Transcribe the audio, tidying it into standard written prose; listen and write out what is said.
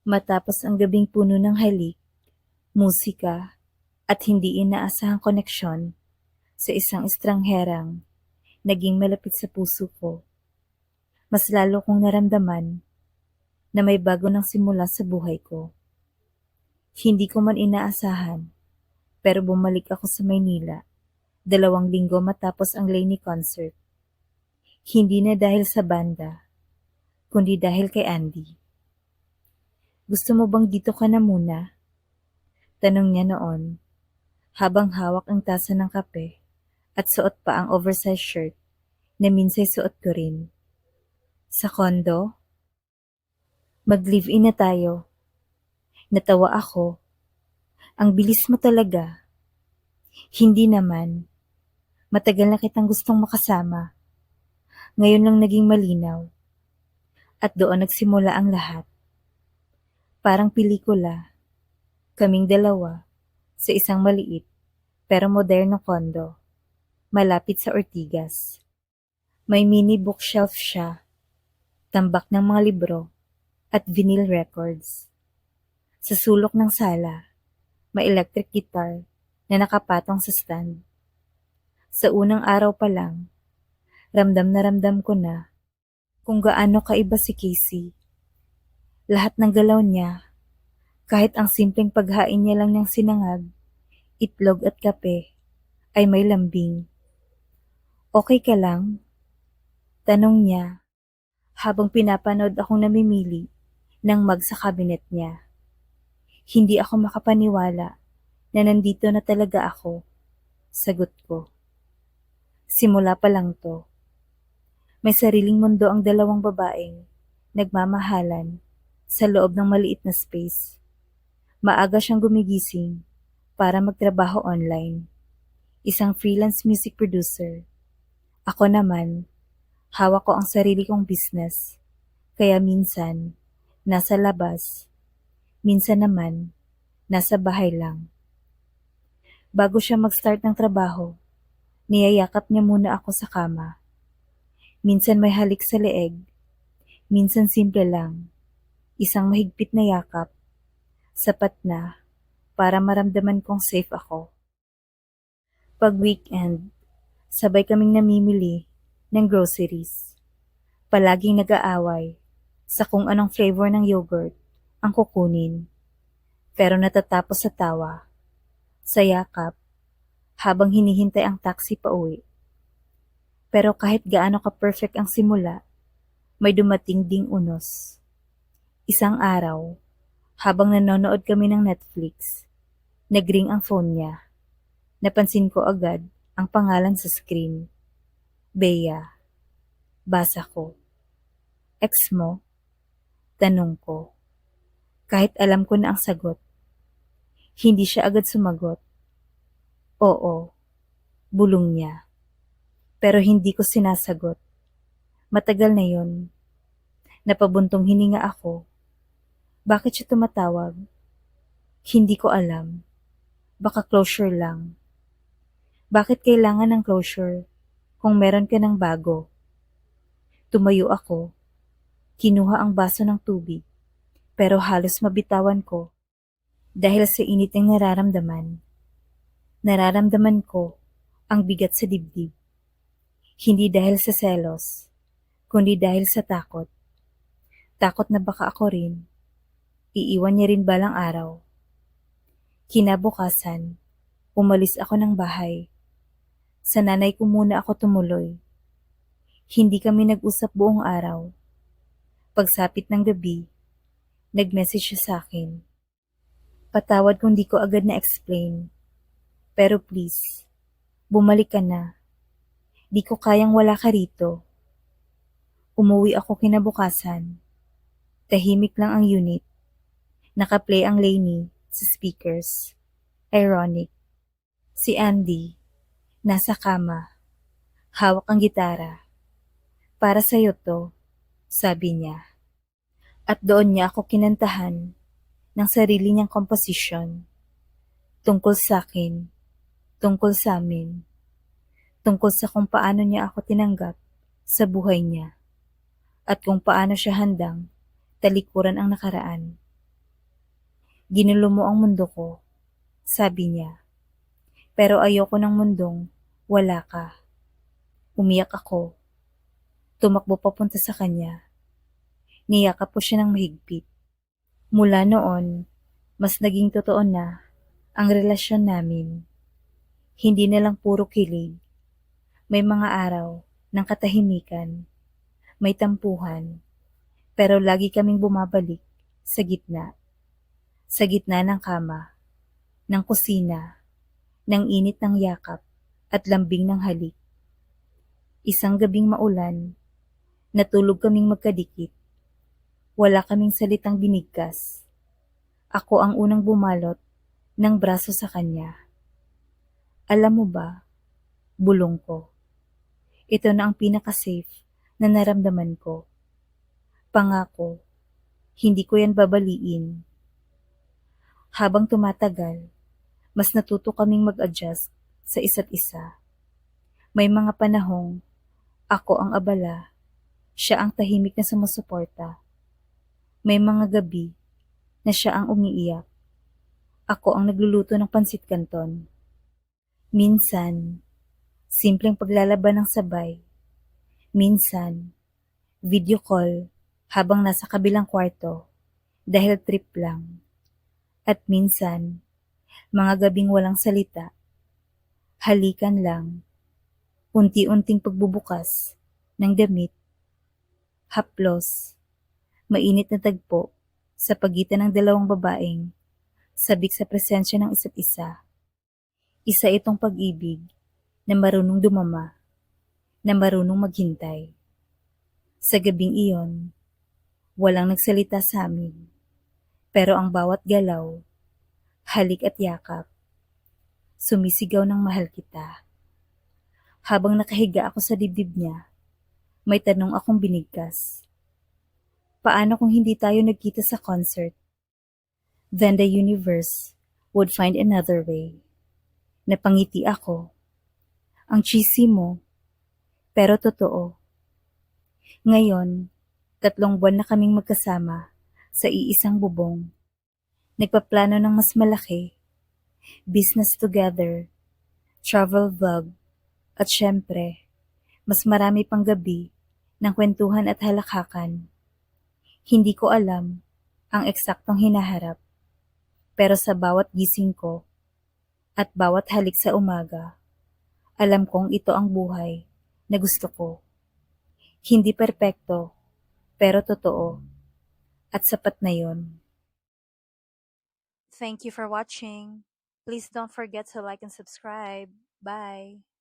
Matapos ang gabing puno ng halik, musika, at hindi inaasahang koneksyon sa isang estrangherang naging malapit sa puso ko, mas lalo kong naramdaman na may bago ng simula sa buhay ko. Hindi ko man inaasahan, pero bumalik ako sa Maynila 2 linggo matapos ang Lainey concert. Hindi na dahil sa banda, kundi dahil kay Andy. Gusto mo bang dito ka na muna? Tanong niya noon, habang hawak ang tasa ng kape at suot pa ang oversized shirt na minsay suot ko rin. Sa kondo? Mag-live-in na tayo. Natawa ako. Ang bilis mo talaga. Hindi naman. Matagal na kitang gustong makasama. Ngayon lang naging malinaw. At doon nagsimula ang lahat. Parang pelikula. Kaming dalawa sa isang maliit pero moderno kondo, malapit sa Ortigas. May mini bookshelf siya, tambak ng mga libro at vinyl records. Sa sulok ng sala, may electric guitar na nakapatong sa stand. Sa unang araw pa lang, ramdam na ramdam ko na kung gaano kaiba si Casey. Lahat ng galaw niya, kahit ang simpleng paghain niya lang ng sinangag, itlog at kape, ay may lambing. Okay ka lang? Tanong niya habang pinapanood akong namimili ng mug sa cabinet niya. Hindi ako makapaniwala na nandito na talaga ako. Sagot ko. Simula pa lang to. May sariling mundo ang dalawang babaeng nagmamahalan sa loob ng maliit na space. Maaga siyang gumigising para magtrabaho online. Isang freelance music producer. Ako naman, hawak ko ang sarili kong business. Kaya minsan, nasa labas. Minsan naman, nasa bahay lang. Bago siya mag-start ng trabaho, niyayakap niya muna ako sa kama. Minsan may halik sa leeg, minsan simple lang. Isang mahigpit na yakap, sapat na para maramdaman kong safe ako. Pag weekend, sabay kaming namimili ng groceries. Palaging nag-aaway sa kung anong flavor ng yogurt ang kukunin. Pero natatapos sa tawa, sa yakap, habang hinihintay ang taxi pa uwi. Pero kahit gaano ka-perfect ang simula, may dumating ding unos. Isang araw, habang nanonood kami ng Netflix, nagring ang phone niya. Napansin ko agad ang pangalan sa screen. Bea. Basa ko. Ex mo? Tanong ko. Kahit alam ko na ang sagot. Hindi siya agad sumagot. Oo. Bulong niya. Pero hindi ko sinasagot. Matagal na yun. Napabuntong hininga ako. Bakit siya tumatawag? Hindi ko alam. Baka closure lang. Bakit kailangan ng closure kung meron ka ng bago? Tumayo ako. Kinuha ang baso ng tubig. Pero halos mabitawan ko dahil sa init ng nararamdaman. Nararamdaman ko ang bigat sa dibdib. Hindi dahil sa selos, kundi dahil sa takot. Takot na baka ako rin. Iiwan niya rin balang araw. Kinabukasan, umalis ako ng bahay. Sa nanay ko muna ako tumuloy. Hindi kami nag-usap buong araw. Pagsapit ng gabi, nag-message siya sa akin. Patawad kung di ko agad na-explain. Pero please, bumalik ka na. Di ko kayang wala ka rito. Umuwi ako kinabukasan. Tahimik lang ang unit. Nakaplay ang Lainey sa speakers. Ironic. Si Andy, nasa kama. Hawak ang gitara. Para sa'yo to, sabi niya. At doon niya ako kinantahan ng sarili niyang komposisyon. Tungkol sa akin, tungkol sa amin, tungkol sa kung paano niya ako tinanggap sa buhay niya at kung paano siya handang talikuran ang nakaraan. Ginulo mo ang mundo ko, sabi niya. Pero ayoko ng mundong wala ka. Umiyak ako, tumakbo papunta sa kanya. Niyakap ko siya ng mahigpit. Mula noon, mas naging totoo na ang relasyon namin. Hindi na lang puro kilig. May mga araw ng katahimikan, may tampuhan, pero lagi kaming bumabalik sa gitna. Sa gitna ng kama, ng kusina, ng init ng yakap at lambing ng halik. Isang gabing maulan, natulog kaming magkadikit. Wala kaming salitang binigkas. Ako ang unang bumalot ng braso sa kanya. Alam mo ba, bulong ko, ito na ang pinaka-safe na naramdaman ko. Pangako, hindi ko yan babaliin. Habang tumatagal, mas natuto kaming mag-adjust sa isa't isa. May mga panahong ako ang abala, siya ang tahimik na sumusuporta. May mga gabi na siya ang umiiyak, ako ang nagluluto ng pansit canton. Minsan, simpleng paglalaban ng sabay. Minsan, video call habang nasa kabilang kwarto dahil trip lang. At minsan, mga gabing walang salita, halikan lang, unti-unting pagbubukas ng damit, haplos, mainit na tagpo sa pagitan ng dalawang babaeng sabik sa presensya ng isa't isa. Isa itong pag-ibig na marunong dumama, na marunong maghintay. Sa gabing iyon, walang nagsalita sa amin, pero ang bawat galaw, halik at yakap, sumisigaw ng mahal kita. Habang nakahiga ako sa dibdib niya, may tanong akong binigkas. Paano kung hindi tayo nagkita sa concert? Then the universe would find another way. Napangiti ako. Ang cheesy mo, pero totoo. Ngayon, 3 buwan na kaming magkasama sa iisang bubong. Nagpaplano ng mas malaki, business together, travel vlog, at syempre, mas marami pang gabi ng kwentuhan at halakhakan. Hindi ko alam ang eksaktong hinaharap, pero sa bawat gising ko at bawat halik sa umaga, alam kong ito ang buhay na gusto ko. Hindi perpekto, pero totoo, at sapat na yon. Thank you for watching. Please don't forget to like and subscribe. Bye!